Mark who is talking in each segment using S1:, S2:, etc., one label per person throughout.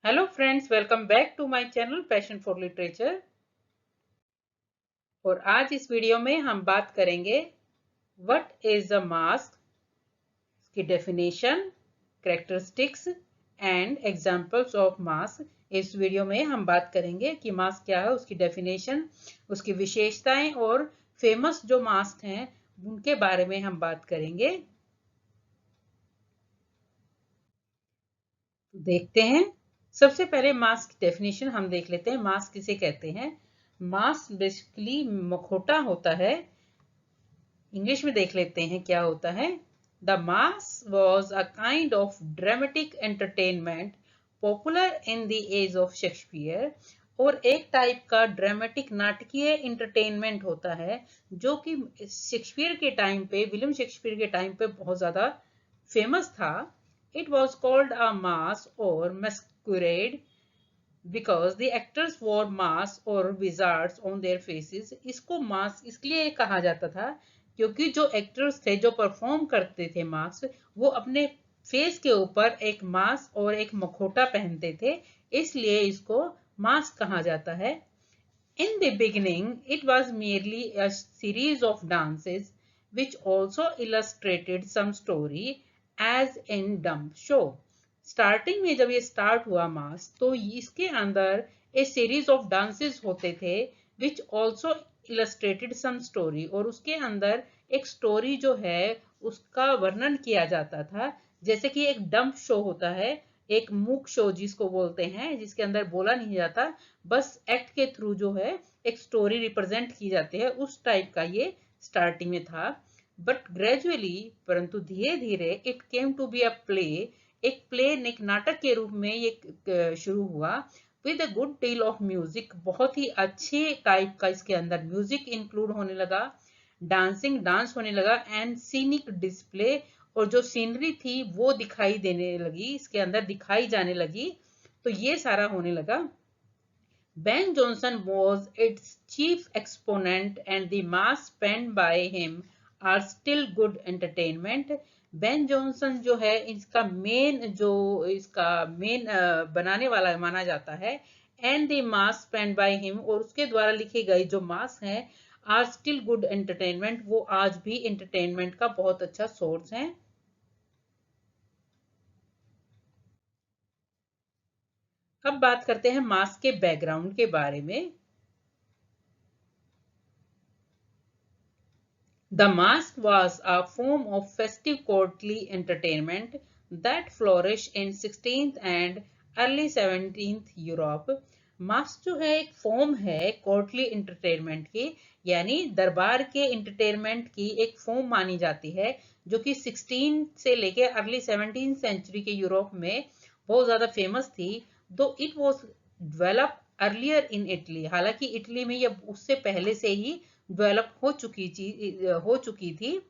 S1: Hello friends, welcome back to my channel passion for literature. और आज इस video में हम बात करेंगे व्हाट इज अ मास्क, की definition, characteristics and examples of masque. इस वीडियो में हम बात करेंगे कि मास्क क्या है, उसकी डेफिनेशन, उसकी विशेषताएं और फेमस जो मास्क हैं उनके बारे में हम बात करेंगे। देखते हैं। सबसे पहले मास्क की डेफिनेशन हम देख लेते हैं। मास्क किसे कहते हैं? मास्क बेसिकली मखोटा होता है। इंग्लिश में देख लेते हैं क्या होता है। The masque was a kind of dramatic entertainment popular in the age of Shakespeare. और एक टाइप का ड्रामेटिक नाटकीय एंटरटेनमेंट होता है जो कि शेक्सपियर के टाइम पे, विलियम शेक्सपियर के टाइम पे बहुत ज्यादा फेमस था। इट वॉज कॉल्ड अ मास और मैस्कुरेड because the actors wore masks or wizards on their faces। इसको मास्क इसलिए कहा जाता था क्योंकि जो एक्टर्स थे जो परफॉर्म करते थे मास्क, वो अपने फेस के ऊपर एक मास्क और एक मखोटा पहनते थे, इसलिए इसको मास्क कहा जाता है। In the beginning, it was merely a series of dances which also illustrated some story as in dumb show। Starting में जब ये स्टार्ट हुआ मास, तो इसके अंदर ए सीरीज ऑफ डांसेस होते थे which also illustrated some story, और उसके अंदर एक स्टोरी जो है उसका वर्णन किया जाता था। जैसे कि एक डम्प शो होता है, एक मूक शो जिसको बोलते हैं, जिसके अंदर बोला नहीं जाता, बस एक्ट के थ्रू जो है एक स्टोरी रिप्रेजेंट की जाती है, उस टाइप का ये स्टार्टिंग में था। बट ग्रेजुअली, परंतु धीरे धीरे, it came to be a play, एक प्ले, एक नाटक के रूप में ये शुरू हुआ। With a good deal of music, बहुत ही अच्छे टाइप का इसके अंदर म्यूजिक इंक्लूड होने लगा, डांसिंग, डांस होने लगा, एंड सीनिक डिस्प्ले, और जो सीनरी थी वो दिखाई देने लगी, इसके अंदर दिखाई जाने लगी। तो ये सारा होने लगा। Ben Jonson was its chief exponent, and the mass spent by him are still good entertainment। Ben Jonson जो है इसका मेन बनाने वाला माना जाता है। And the mass spend by him, और उसके द्वारा लिखे गए जो मास हैं, आर स्टिल गुड एंटरटेनमेंट, वो आज भी एंटरटेनमेंट का बहुत अच्छा सोर्स है। अब बात करते हैं मास के बैकग्राउंड के बारे में। The mask was a form of festive courtly entertainment that flourished in 16th and early 17th Europe. Mask जो है एक फॉर्म है कोर्टली एंटरटेनमेंट की, यानी दरबार के एंटरटेनमेंट की एक फॉर्म मानी जाती है, जो कि 16 से लेके अर्ली 17 सेंचुरी के यूरोप में बहुत ज्यादा फेमस थी। दो it was develop earlier in Italy, हालांकि इटली में ये उससे पहले से ही डेवलप हो चुकी थी।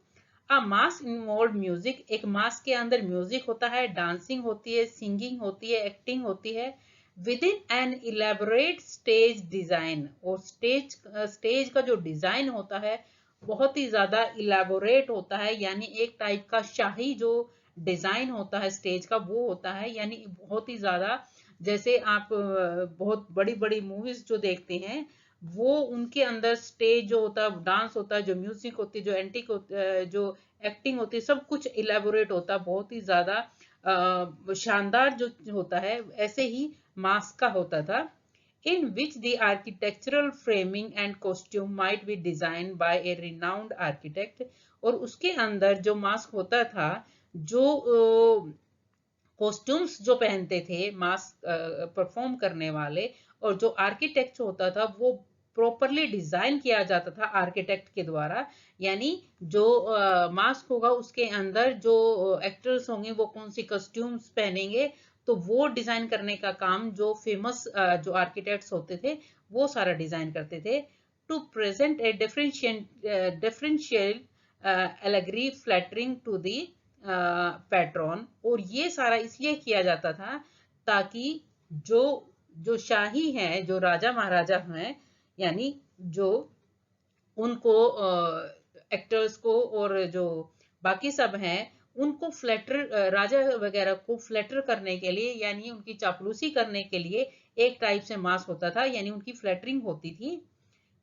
S1: अ मास इन्वॉल्व म्यूजिक, एक मास के अंदर म्यूजिक होता है, डांसिंग होती है, सिंगिंग होती है, एक्टिंग होती है, with in an elaborate stage design. और स्टेज का जो डिजाइन होता है बहुत ही ज्यादा इलेबोरेट होता है, यानी एक टाइप का शाही जो डिजाइन होता है स्टेज का वो होता है, यानी बहुत ही ज्यादा, जैसे आप बहुत बड़ी बड़ी मूवीज जो देखते हैं, वो उनके अंदर स्टेज जो होता है, डांस होता है, जो म्यूजिक होती है, जो एंटिक जो एक्टिंग होती है, सब कुछ इलेबोरेट होता है, बहुत ही ज्यादा शानदार जो होता है। ऐसे ही मास्क का होता था, in which the architectural framing and costume might be designed by a renowned architect। और उसके अंदर जो मास्क होता था, जो कॉस्ट्यूम्स जो पहनते थे मास्क परफॉर्म करने वाले, और जो आर्किटेक्ट होता था वो प्रॉपरली डिजाइन किया जाता था आर्किटेक्ट के द्वारा। यानी जो मास्क होगा उसके अंदर जो एक्टर्स होंगे वो कौन सी कॉस्ट्यूम्स पहनेंगे, तो वो डिजाइन करने का काम जो फेमस जो आर्किटेक्ट्स होते थे वो सारा डिजाइन करते थे। To present a deferential allegory flattering to the patron. और ये सारा इसलिए किया जाता था ताकि जो जो शाही हैं, जो राजा महाराजा हैं, यानी जो उनको एक्टर्स को और जो बाकी सब हैं उनको फ्लैटर राजा वगैरह को फ्लैटर करने के लिए यानी उनकी चापलूसी करने के लिए एक टाइप से मास्क होता था, यानी उनकी फ्लैटरिंग होती थी।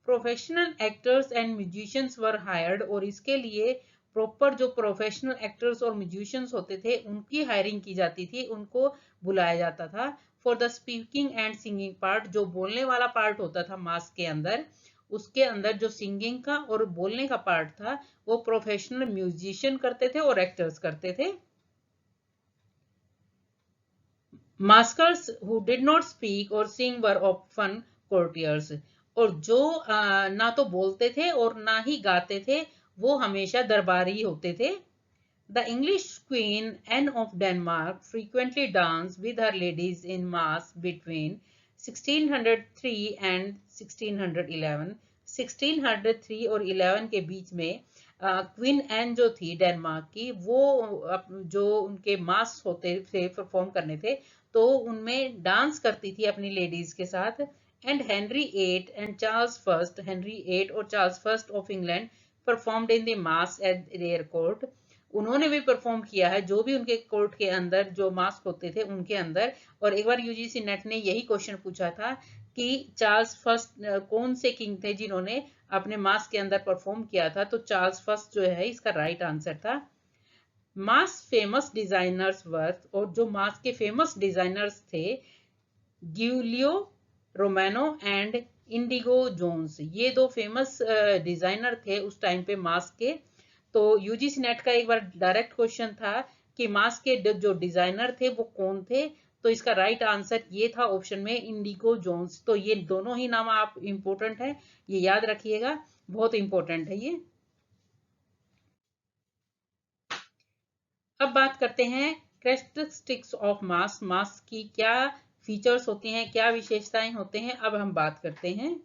S1: Professional actors and musicians were hired, और इसके लिए प्रॉपर जो प्रोफेशनल एक्टर्स और म्यूजिशियंस होते थे उनकी हायरिंग की जाती थी, उनको बुलाया जाता था। For the speaking and singing part, जो बोलने वाला पार्ट होता था मास्क के अंदर, उसके अंदर जो सिंगिंग का और बोलने का पार्ट था वो प्रोफेशनल म्यूजिशियन करते थे और एक्टर्स करते थे। मास्कर्स हु डिड नॉट स्पीक और सिंग वर ऑफन कोर्टियर्स, और जो ना तो बोलते थे और ना ही गाते थे वो हमेशा दरबारी होते थे। The English Queen Anne of Denmark frequently danced with her ladies in mass between 1603 and 1611. 1603 और 11 के बीच में क्वीन एन जो थी डेनमार्क की, वो जो उनके मास होते थे परफॉर्म करने थे तो उनमें डांस करती थी अपनी लेडीज के साथ। And Henry eight and Charles first, Henry eight और Charles first of England performed in the masque at their court, उन्होंने भी परफॉर्म किया है जो भी उनके कोर्ट के अंदर जो मास्क होते थे उनके अंदर। और एक बार यूजीसी नेट ने यही क्वेश्चन पूछा था कि चार्ल्स फर्स्ट कौन से किंग थे जिन्होंने अपने मास्क के अंदर परफॉर्म किया था, तो चार्ल्स फर्स्ट जो है इसका राइट आंसर था। मास्क फेमस डिजाइनर्स वर्थ, और जो मास्क के फेमस डिजाइनर्स थे गिउलियो रोमानो एंड इंडिगो जोन्स, ये दो फेमस डिजाइनर थे उस टाइम पे मास्क के। तो यूजीसी नेट का एक बार डायरेक्ट क्वेश्चन था कि मास्क के जो डिजाइनर थे वो कौन थे, तो इसका राइट आंसर ये था ऑप्शन में इंडिगो जोन्स। तो ये दोनों ही नाम आप इंपॉर्टेंट है, ये याद रखिएगा, बहुत इंपॉर्टेंट है ये। अब बात करते हैं कैरेक्टरिस्टिक्स ऑफ मास्क, मास्क की क्या फीचर्स होती हैं, क्या विशेषताएं होते हैं, अब हम बात करते हैं।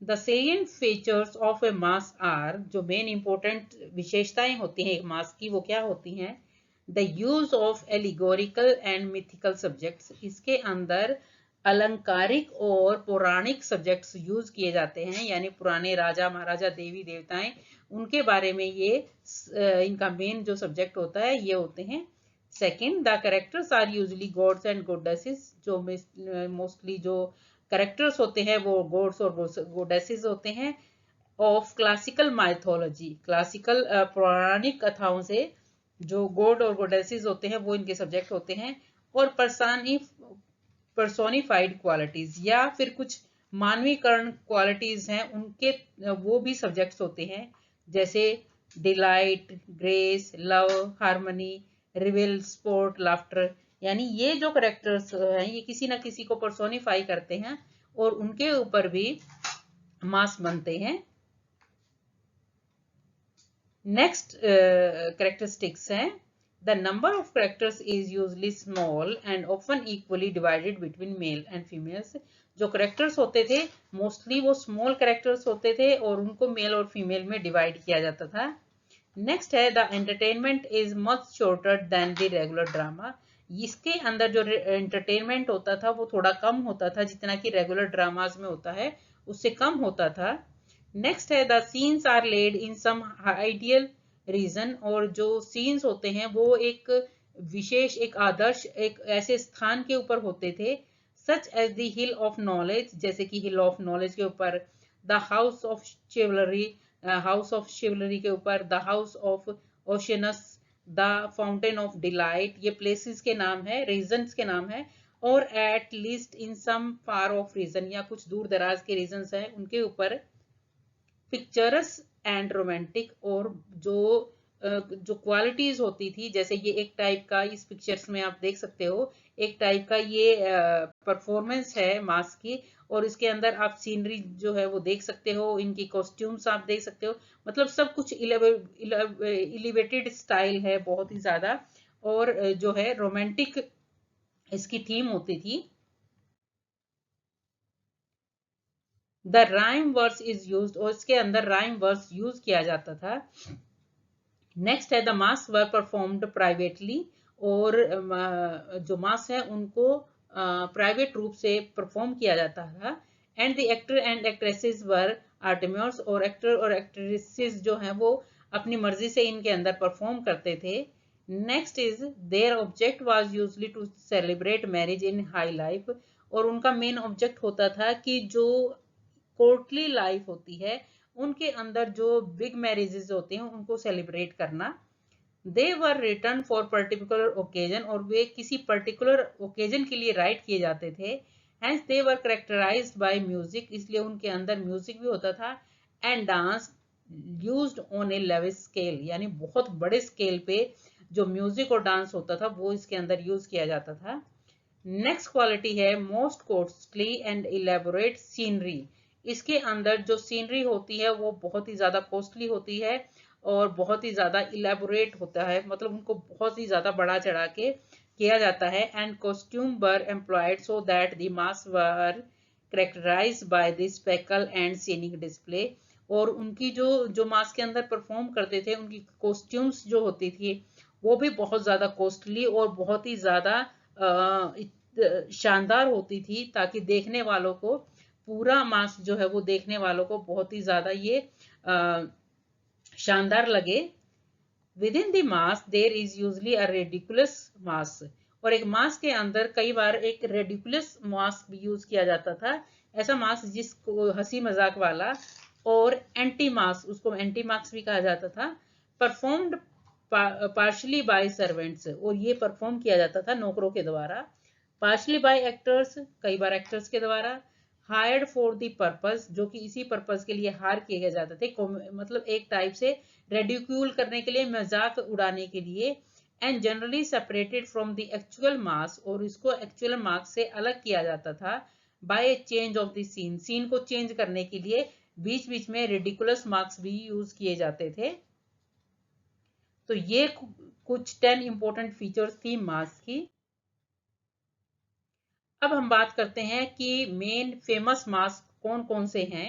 S1: The salient features of a masque are, जो मेन इंपॉर्टेंट विशेषताएं होती हैं एक मास्क की वो क्या होती हैं। The use of allegorical and mythical subjects, इसके अंदर अलंकारिक और पौराणिक सब्जेक्ट्स यूज किए जाते हैं, यानी पुराने राजा महाराजा देवी देवताएं उनके बारे में ये इनका मेन जो सब्जेक्ट होता है ये होते हैं। Second, the characters are usually gods and goddesses, जो मोस्टली जो कैरेक्टर्स होते हैं वो गॉड्स और गॉडेसेस होते हैं। ऑफ क्लासिकल माइथोलॉजी, क्लासिकल पौराणिक कथाओं से जो गॉड और गॉडेसेस होते हैं वो इनके सब्जेक्ट होते हैं। और पर्सोनिफाइड क्वालिटीज या फिर कुछ मानवीकरण क्वालिटीज हैं उनके वो भी सब्जेक्ट्स होते हैं, जैसे delight, grace, love, harmony, रिविल, sport, laughter, यानी ये जो करेक्टर्स हैं ये किसी ना किसी को पर्सोनिफाई करते हैं और उनके ऊपर भी मास्क बनते हैं। नेक्स्ट करेक्टरिस्टिक्स हैं, the number of characters is usually small and often equally divided between male and females, जो करेक्टर्स होते थे मोस्टली वो स्मॉल करेक्टर्स होते थे और उनको मेल और फीमेल में डिवाइड किया जाता था। नेक्स्ट है the entertainment is much shorter than the regular drama, इसके अंदर जो एंटरटेनमेंट होता था वो थोड़ा कम होता था जितना कि रेगुलर ड्रामाज में होता है उससे कम होता था। नेक्स्ट है the scenes are laid in some ideal region, और जो सीन्स होते हैं वो एक विशेष एक आदर्श एक ऐसे स्थान के ऊपर होते थे, such as the hill of knowledge, जैसे कि हिल ऑफ नॉलेज के ऊपर, the house of chivalry, house of chivalry के ऊपर, the house of Oceanus, the fountain of delight, ये प्लेसेस के नाम है, रीजन्स के नाम है। और at least in some far of region, या कुछ दूर दराज के रीजन्स हैं उनके ऊपर। पिक्चरस एंड रोमांटिक, और जो क्वालिटीज होती थी, जैसे ये एक टाइप का इस पिक्चर्स में आप देख सकते हो, एक टाइप का ये परफॉर्मेंस है मास्क की, और इसके अंदर आप सीनरी जो है वो देख सकते हो, इनकी कॉस्ट्यूम्स आप देख सकते हो, मतलब सब कुछ इलिवेटेड स्टाइल है बहुत ही ज्यादा, और जो है रोमांटिक इसकी थीम होती थी। The rhyme verse is used, और इसके अंदर राइम वर्स यूज किया जाता था। नेक्स्ट है the mass were performed privately, और जो मास है उनको प्राइवेट रूप से परफॉर्म किया जाता था। And the actor and actresses were amateurs, और एक्टर और एक्ट्रेसेस जो हैं वो अपनी मर्जी से इनके अंदर परफॉर्म करते थे। Next is their object was usually to celebrate marriage in high life, और उनका मेन ऑब्जेक्ट होता था कि जो कोर्टली लाइफ होती है उनके अंदर जो बिग मैरिजेस होते हैं उनको सेलिब्रेट करना। दे वर रिटर्न फॉर पर्टिकुलर ओकेजन, और वे किसी पर्टिकुलर ओकेजन के लिए राइट किए जाते थे। Hence they were characterised by music, इसलिए उनके अंदर म्यूजिक भी होता था। And dance used on A lavish scale, यानी बहुत बड़े स्केल पे जो म्यूजिक और डांस होता था वो इसके अंदर यूज किया जाता था। नेक्स्ट क्वालिटी है most costly and elaborate scenery. इसके अंदर जो सीनरी होती है वो बहुत ही ज्यादा कॉस्टली होती है और बहुत ही ज्यादा इलेबोरेट होता है, मतलब उनको बहुत ही ज्यादा बढ़ा चढ़ा के किया जाता है। And costume were employed so that the mass were characterised by the speckle and scenic display, और उनकी जो जो मास के अंदर परफॉर्म करते थे उनकी कॉस्ट्यूम्स जो होती थी वो भी बहुत ज्यादा कॉस्टली और बहुत ही ज्यादा शानदार होती थी, ताकि देखने वालों को पूरा मास जो है वो देखने वालों को बहुत ही ज्यादा ये शानदार लगे। Within the masque there is usually a ridiculous masque, और एक मास के अंदर कई बार एक रेडिकुलस मास भी यूज किया जाता था, ऐसा मास जिसको हंसी मजाक वाला, और एंटी मास, उसको एंटी मार्क्स भी कहा जाता था। परफॉर्म्ड पार्शली बाय सर्वेंट्स, और ये परफॉर्म किया जाता था नौकरों के द्वारा। पार्शली बाय एक्टर्स, कई बार एक्टर्स के द्वारा। हायर्ड फॉर द पर्पस, जो कि इसी पर्पस के लिए हायर किए जाते थे, मतलब एक टाइप से रेडिक्यूल करने के लिए, मजाक उड़ाने के लिए। And generally separated from the actual masque, और इसको एक्चुअल मार्क्स से अलग किया जाता था by change of the scene, scene को चेंज करने के लिए बीच बीच में रेडिकुलस मार्क्स भी यूज किए जाते थे। तो ये कुछ 10 इंपॉर्टेंट फीचर्स थी मास की। अब हम बात करते हैं कि मेन फेमस मास कौन कौन से हैं।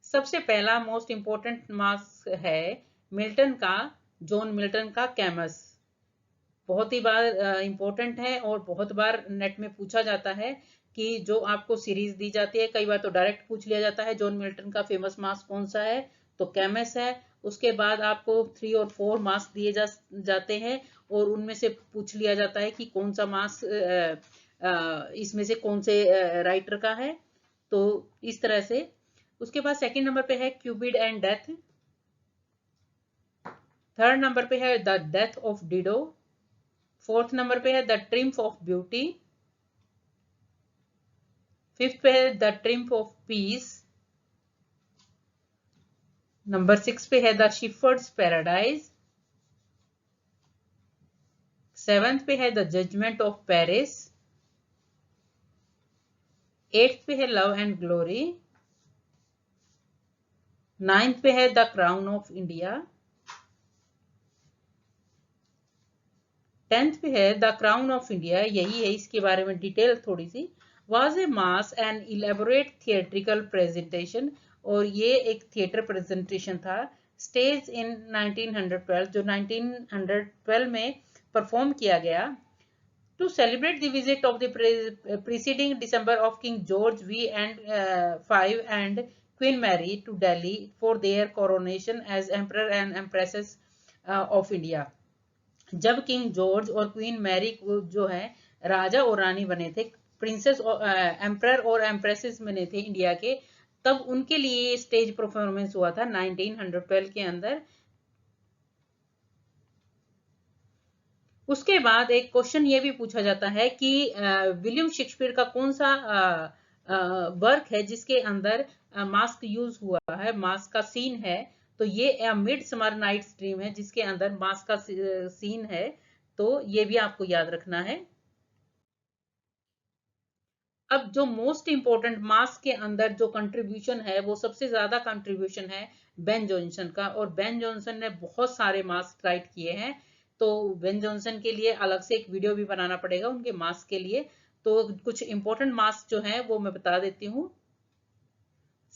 S1: सबसे पहला मोस्ट इंपॉर्टेंट मास है मिल्टन का, जॉन मिल्टन का कैमस। बहुत ही बार इंपॉर्टेंट है और बहुत बार नेट में पूछा जाता है कि जो आपको सीरीज दी जाती है, कई बार तो डायरेक्ट पूछ लिया जाता है जॉन मिल्टन का फेमस मास कौन सा है, तो कैमस है। उसके बाद आपको 3 और 4 मास दिए जाते हैं और उनमें से पूछ लिया जाता है कि कौन सा मास इसमें से कौन से राइटर का है, तो इस तरह से। उसके बाद सेकंड नंबर पे है Cupid and death. Third number पे है the death of Dido. Fourth number पे है the triumph of beauty. Fifth पे है the triumph of peace. Number 6 पे है द शिफर्ड्स पैराडाइज। सेवेंथ पे है the judgment of Paris. Eighth पे है लव एंड ग्लोरी। नाइन्थ पे है the crown of India. 10th पे है द क्राउन ऑफ इंडिया, यही है, इसके बारे में डिटेल थोड़ी सी। Was a masque and elaborate theatrical presentation, और ये एक थिएटर प्रेजेंटेशन था। स्टेज इन 1912, जो 1912 में परफॉर्म किया गया। To celebrate the visit of the preceding December of King George V and 5 and Queen Mary to Delhi for their coronation as emperor and empresses of India. जब King George और Queen Mary जो है राजा और रानी बने थे, princess emperor और एम्प्रेसेस बने थे इंडिया के, तब उनके लिए स्टेज परफॉर्मेंस हुआ था 1912 के अंदर। उसके बाद एक क्वेश्चन ये भी पूछा जाता है कि विलियम शेक्सपियर का कौन सा वर्क है जिसके अंदर मास्क यूज हुआ है, मास्क का सीन है, तो ये मिड समर नाइट्स ड्रीम है जिसके अंदर मास्क का सीन है, तो ये भी आपको याद रखना है। अब जो मोस्ट इंपॉर्टेंट मास्क के अंदर जो कंट्रीब्यूशन है वो सबसे ज्यादा कंट्रीब्यूशन है बेन जॉनसन का, और बेन जॉनसन ने बहुत सारे मास्क राइट किए हैं, तो बेन जॉनसन के लिए अलग से एक वीडियो भी बनाना पड़ेगा उनके मास्क के लिए। तो कुछ इंपॉर्टेंट मास्क जो है वो मैं बता देती हूँ।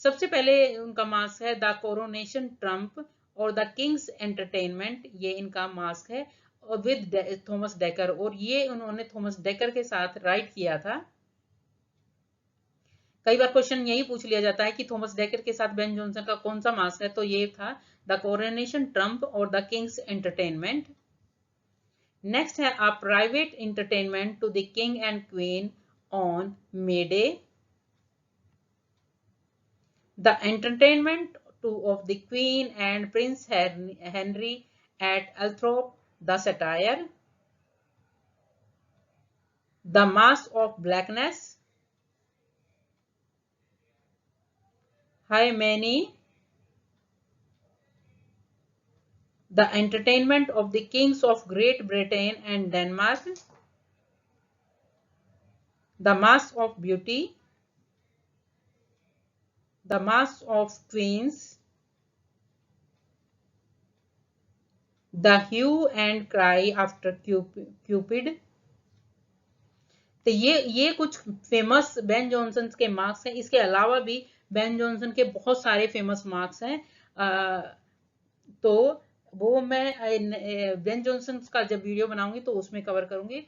S1: सबसे पहले उनका मास्क है द कोरोनेशन ट्रम्प और द किंग्स एंटरटेनमेंट, ये इनका मास्क है विद थॉमस डेकर, और ये उन्होंने थॉमस डेकर के साथ राइट किया था। कई बार क्वेश्चन यही पूछ लिया जाता है कि थॉमस डेकर के साथ बेन जॉनसन का कौन सा मास्क है, तो ये था द कोरोनेशन ट्रम्प और द किंग्स एंटरटेनमेंट। नेक्स्ट है a private entertainment to the king and queen on May Day. The entertainment of the Queen and Prince Henry at Althorp, the satire. The Mask of Blackness. Hi Manny. The entertainment of the kings of Great Britain and Denmark. The Mask of Beauty. The Mask of Queens. The Hue and Cry after Cupid. तो ये कुछ famous Ben Jonson के marks हैं। इसके अलावा भी Ben Jonson के बहुत सारे फेमस मार्क्स हैं। तो वो मैं बेन जॉनसन का जब वीडियो बनाऊंगी तो उसमें कवर करूंगी।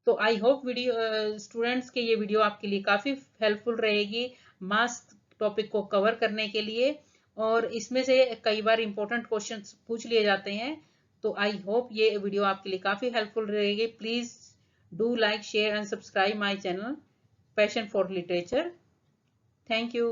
S1: तो आई होप वीडियो स्टूडेंट्स के ये वीडियो आपके लिए काफी हेल्पफुल रहेगी मास्क टॉपिक को कवर करने के लिए, और इसमें से कई बार इंपॉर्टेंट क्वेश्चंस पूछ लिए जाते हैं। तो आई होप ये वीडियो आपके लिए काफी हेल्पफुल रहेगी। Please do like, share and subscribe my channel passion for literature. Thank you.